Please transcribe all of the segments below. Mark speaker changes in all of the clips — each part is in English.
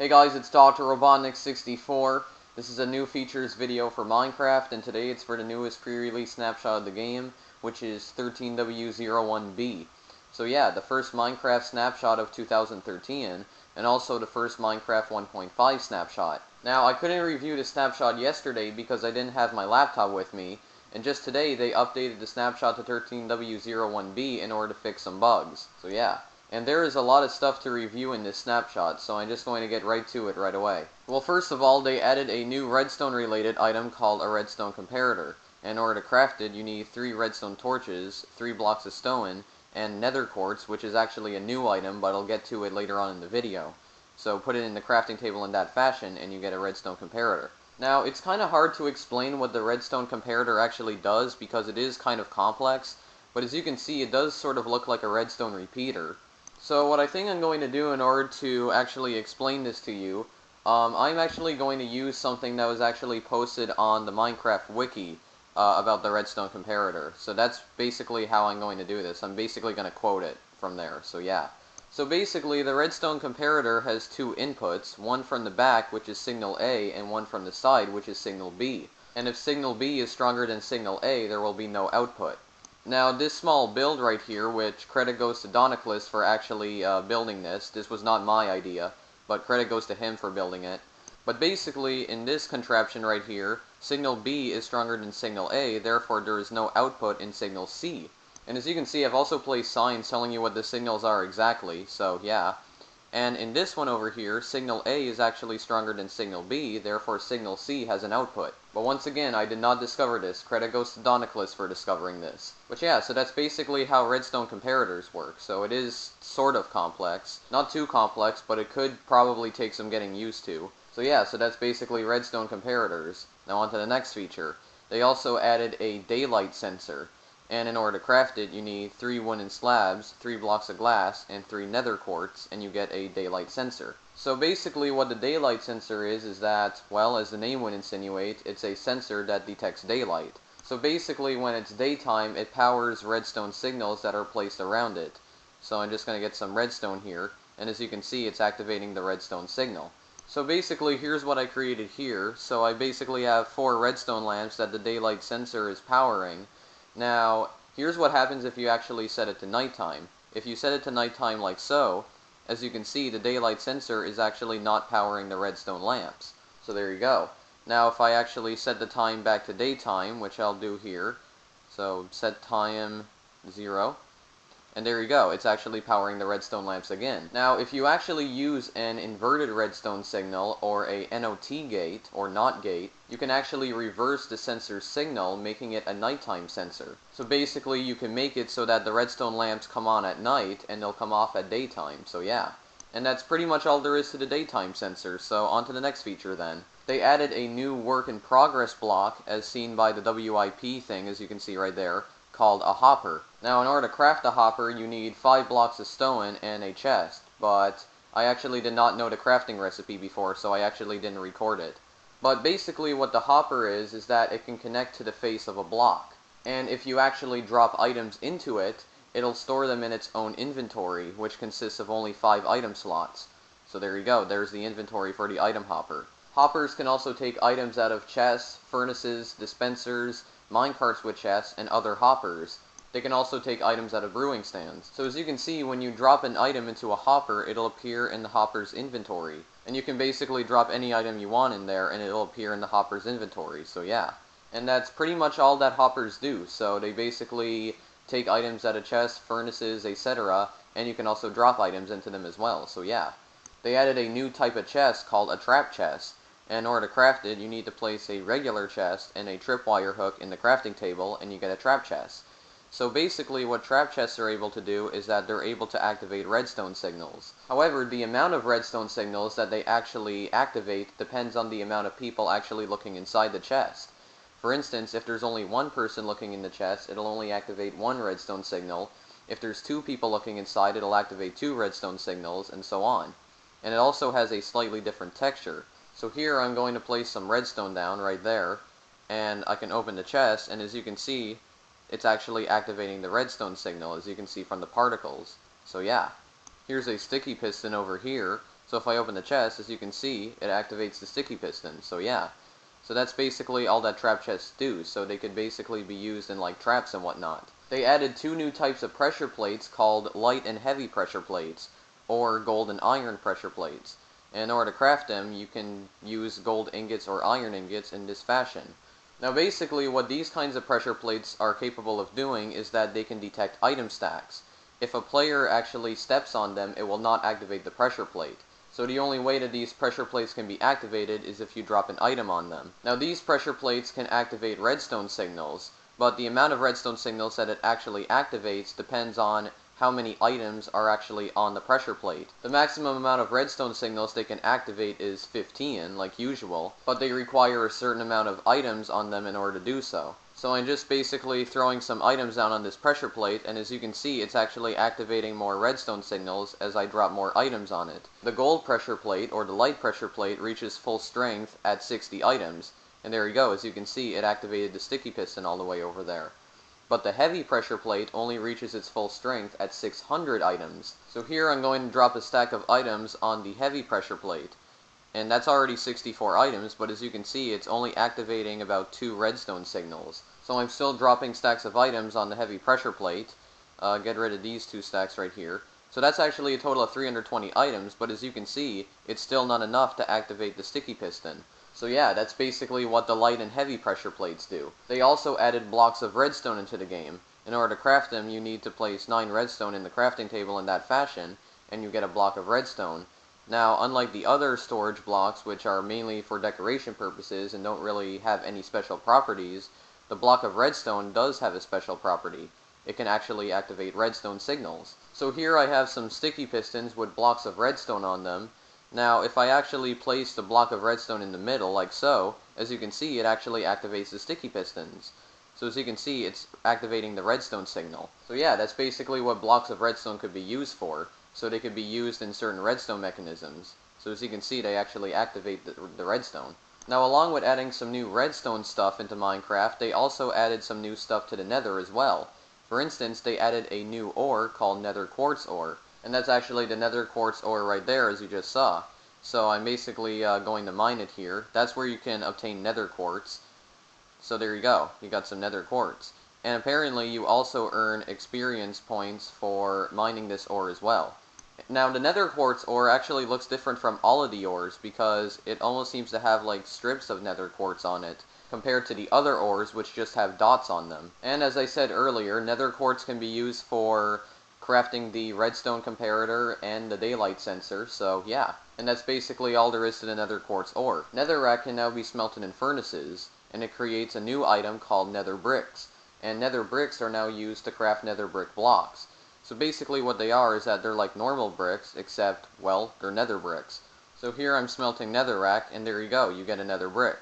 Speaker 1: Hey guys, it's Dr. Robotnik64. This is a new features video for Minecraft, and today it's for the newest pre-release snapshot of the game, which is 13W01B. So yeah, the first Minecraft snapshot of 2013, and also the first Minecraft 1.5 snapshot. Now, I couldn't review the snapshot yesterday because I didn't have my laptop with me, and just today they updated the snapshot to 13W01B in order to fix some bugs. So yeah. And there is a lot of stuff to review in this snapshot, so I'm just going to get right to it right away. Well, first of all, they added a new redstone related item called a redstone comparator. In order to craft it, you need 3 redstone torches, 3 blocks of stone, and nether quartz, which is actually a new item, but I'll get to it later on in the video. So put it in the crafting table in that fashion, and you get a redstone comparator. Now, it's kind of hard to explain what the redstone comparator actually does, because it is kind of complex, but as you can see, it does sort of look like a redstone repeater. So what I think I'm going to do in order to actually explain this to you, I'm actually going to use something that was actually posted on the Minecraft wiki about the redstone comparator. So that's basically how I'm going to do this. I'm basically going to quote it from there, so yeah. So basically, the redstone comparator has 2 inputs, one from the back, which is signal A, and one from the side, which is signal B. And if signal B is stronger than signal A, there will be no output. Now, this small build right here, which credit goes to Donoclus for actually building this. This was not my idea, but credit goes to him for building it. But basically, in this contraption right here, signal B is stronger than signal A, therefore there is no output in signal C. And as you can see, I've also placed signs telling you what the signals are exactly, so yeah. And in this one over here, signal A is actually stronger than signal B, therefore signal C has an output. But once again, I did not discover this. Credit goes to Donoclus for discovering this. But yeah, so that's basically how redstone comparators work. So it is sort of complex. Not too complex, but it could probably take some getting used to. So yeah, so that's basically redstone comparators. Now on to the next feature. They also added a daylight sensor. And in order to craft it, you need 3 wooden slabs, 3 blocks of glass, and 3 nether quartz, and you get a daylight sensor. So basically what the daylight sensor is that, well, as the name would insinuate, it's a sensor that detects daylight. So basically when it's daytime, it powers redstone signals that are placed around it. So I'm just going to get some redstone here, and as you can see, it's activating the redstone signal. So basically, here's what I created here. So I basically have 4 redstone lamps that the daylight sensor is powering. Now, here's what happens if you actually set it to nighttime. If you set it to nighttime like so, as you can see, the daylight sensor is actually not powering the redstone lamps. So there you go. Now, if I actually set the time back to daytime, which I'll do here, so set time 0, and there you go, it's actually powering the redstone lamps again. Now, if you actually use an inverted redstone signal, or a NOT gate, or NOT gate, you can actually reverse the sensor's signal, making it a nighttime sensor. So basically, you can make it so that the redstone lamps come on at night, and they'll come off at daytime, so yeah. And that's pretty much all there is to the daytime sensor, so on to the next feature then. They added a new work in progress block, as seen by the WIP thing, as you can see right there, called a hopper. Now, in order to craft a hopper, you need 5 blocks of stone and a chest, but I actually did not know the crafting recipe before, so I actually didn't record it. But basically what the hopper is that it can connect to the face of a block. And if you actually drop items into it, it'll store them in its own inventory, which consists of only 5 item slots. So there you go, there's the inventory for the item hopper. Hoppers can also take items out of chests, furnaces, dispensers, minecarts with chests, and other hoppers. They can also take items out of brewing stands. So as you can see, when you drop an item into a hopper, it'll appear in the hopper's inventory. And you can basically drop any item you want in there, and it'll appear in the hopper's inventory, so yeah. And that's pretty much all that hoppers do. So they basically take items out of chests, furnaces, etc., and you can also drop items into them as well, so yeah. They added a new type of chest called a trap chest. And in order to craft it, you need to place a regular chest and a tripwire hook in the crafting table, and you get a trap chest. So basically what trap chests are able to do is that they're able to activate redstone signals. However, the amount of redstone signals that they actually activate depends on the amount of people actually looking inside the chest. For instance, if there's only 1 person looking in the chest, it'll only activate 1 redstone signal. If there's 2 people looking inside, it'll activate 2 redstone signals, and so on. And it also has a slightly different texture. So here I'm going to place some redstone down right there, and I can open the chest, and as you can see, it's actually activating the redstone signal, as you can see from the particles. So yeah. Here's a sticky piston over here, So if I open the chest, as you can see, it activates the sticky piston. So yeah. So that's basically all that trap chests do, so they could basically be used in like traps and whatnot. They added 2 new types of pressure plates called light and heavy pressure plates, or gold and iron pressure plates. And in order to craft them, you can use gold ingots or iron ingots in this fashion. Now basically what these kinds of pressure plates are capable of doing is that they can detect item stacks. If a player actually steps on them, it will not activate the pressure plate. So the only way that these pressure plates can be activated is if you drop an item on them. Now these pressure plates can activate redstone signals, but the amount of redstone signals that it actually activates depends on how many items are actually on the pressure plate. The maximum amount of redstone signals they can activate is 15, like usual, but they require a certain amount of items on them in order to do so. So I'm just basically throwing some items down on this pressure plate, and as you can see, it's actually activating more redstone signals as I drop more items on it. The gold pressure plate, or the light pressure plate, reaches full strength at 60 items, and there you go, as you can see, it activated the sticky piston all the way over there. But the heavy pressure plate only reaches its full strength at 600 items. So here I'm going to drop a stack of items on the heavy pressure plate. And that's already 64 items, but as you can see, it's only activating about 2 redstone signals. So I'm still dropping stacks of items on the heavy pressure plate. Get rid of these 2 stacks right here. So that's actually a total of 320 items, but as you can see, it's still not enough to activate the sticky piston. So yeah, that's basically what the light and heavy pressure plates do. They also added blocks of redstone into the game. In order to craft them, you need to place 9 redstone in the crafting table in that fashion, and you get a block of redstone. Now, unlike the other storage blocks, which are mainly for decoration purposes and don't really have any special properties, the block of redstone does have a special property. It can actually activate redstone signals. So here I have some sticky pistons with blocks of redstone on them. Now, if I actually place the block of redstone in the middle, like so, as you can see, it actually activates the sticky pistons. So as you can see, it's activating the redstone signal. So yeah, that's basically what blocks of redstone could be used for. So they could be used in certain redstone mechanisms. So as you can see, they actually activate the redstone. Now, along with adding some new redstone stuff into Minecraft, they also added some new stuff to the nether as well. For instance, they added a new ore called nether quartz ore. And that's actually the nether quartz ore right there, as you just saw. So I'm basically going to mine it here. That's where you can obtain nether quartz. So there you go. You got some nether quartz. And apparently you also earn experience points for mining this ore as well. Now the nether quartz ore actually looks different from all of the ores because it almost seems to have like strips of nether quartz on it, compared to the other ores which just have dots on them. And as I said earlier, nether quartz can be used for crafting the redstone comparator and the daylight sensor, so yeah. And that's basically all there is to the nether quartz ore. Netherrack can now be smelted in furnaces, and it creates a new item called nether bricks. And nether bricks are now used to craft nether brick blocks. So basically what they are is that they're like normal bricks, except, well, they're nether bricks. So here I'm smelting netherrack, and there you go, you get a nether brick.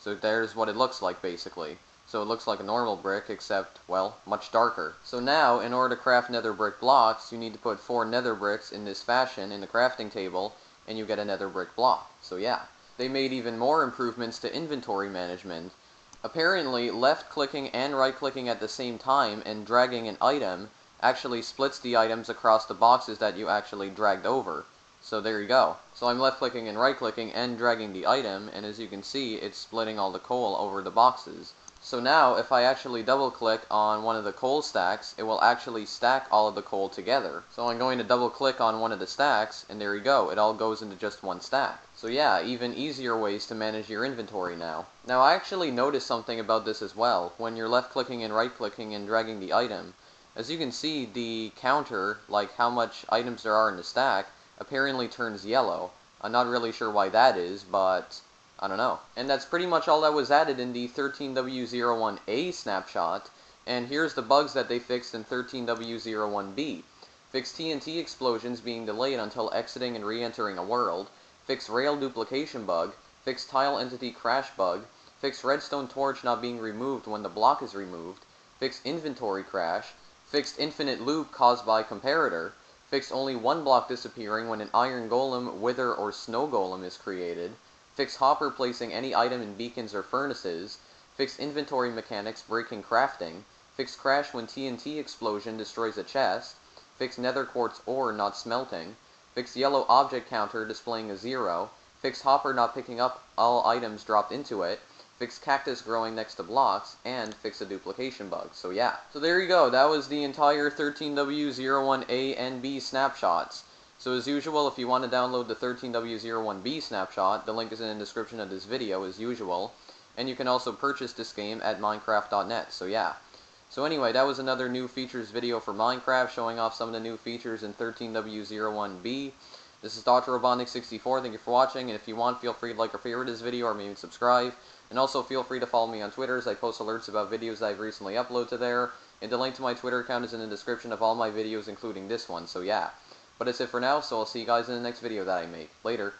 Speaker 1: So there's what it looks like, basically. So it looks like a normal brick, except, well, much darker. So now, in order to craft nether brick blocks, you need to put 4 nether bricks in this fashion in the crafting table, and you get a nether brick block. So yeah. They made even more improvements to inventory management. Apparently, left-clicking and right-clicking at the same time and dragging an item actually splits the items across the boxes that you actually dragged over. So there you go. So I'm left-clicking and right-clicking and dragging the item, and as you can see, it's splitting all the coal over the boxes. So now, if I actually double-click on one of the coal stacks, it will actually stack all of the coal together. So I'm going to double-click on one of the stacks, and there you go, it all goes into just one stack. So yeah, even easier ways to manage your inventory now. Now I actually noticed something about this as well. When you're left-clicking and right-clicking and dragging the item, as you can see, the counter, like how much items there are in the stack, apparently turns yellow. I'm not really sure why that is, but I don't know. And that's pretty much all that was added in the 13W01A snapshot, and here's the bugs that they fixed in 13W01B. Fixed TNT explosions being delayed until exiting and re-entering a world, fixed rail duplication bug, fixed tile entity crash bug, fixed redstone torch not being removed when the block is removed, fixed inventory crash, fixed infinite loop caused by comparator, fixed only one block disappearing when an iron golem, wither, or snow golem is created, fixed hopper placing any item in beacons or furnaces, fixed inventory mechanics breaking crafting, fixed crash when TNT explosion destroys a chest, fixed nether quartz ore not smelting, fix yellow object counter displaying a 0, fix hopper not picking up all items dropped into it, fix cactus growing next to blocks, and fix a duplication bug. So yeah. So there you go. That was the entire 13W01A and B snapshots. So as usual, if you want to download the 13W01B snapshot, the link is in the description of this video as usual. And you can also purchase this game at Minecraft.net. So yeah. So anyway, that was another new features video for Minecraft, showing off some of the new features in 13W01B. This is Dr. Robotnik64, thank you for watching, and if you want, feel free to like or favorite this video, or maybe subscribe. And also feel free to follow me on Twitter, as I post alerts about videos I've recently uploaded to there, and the link to my Twitter account is in the description of all my videos, including this one, so yeah. But that's it for now, so I'll see you guys in the next video that I make. Later.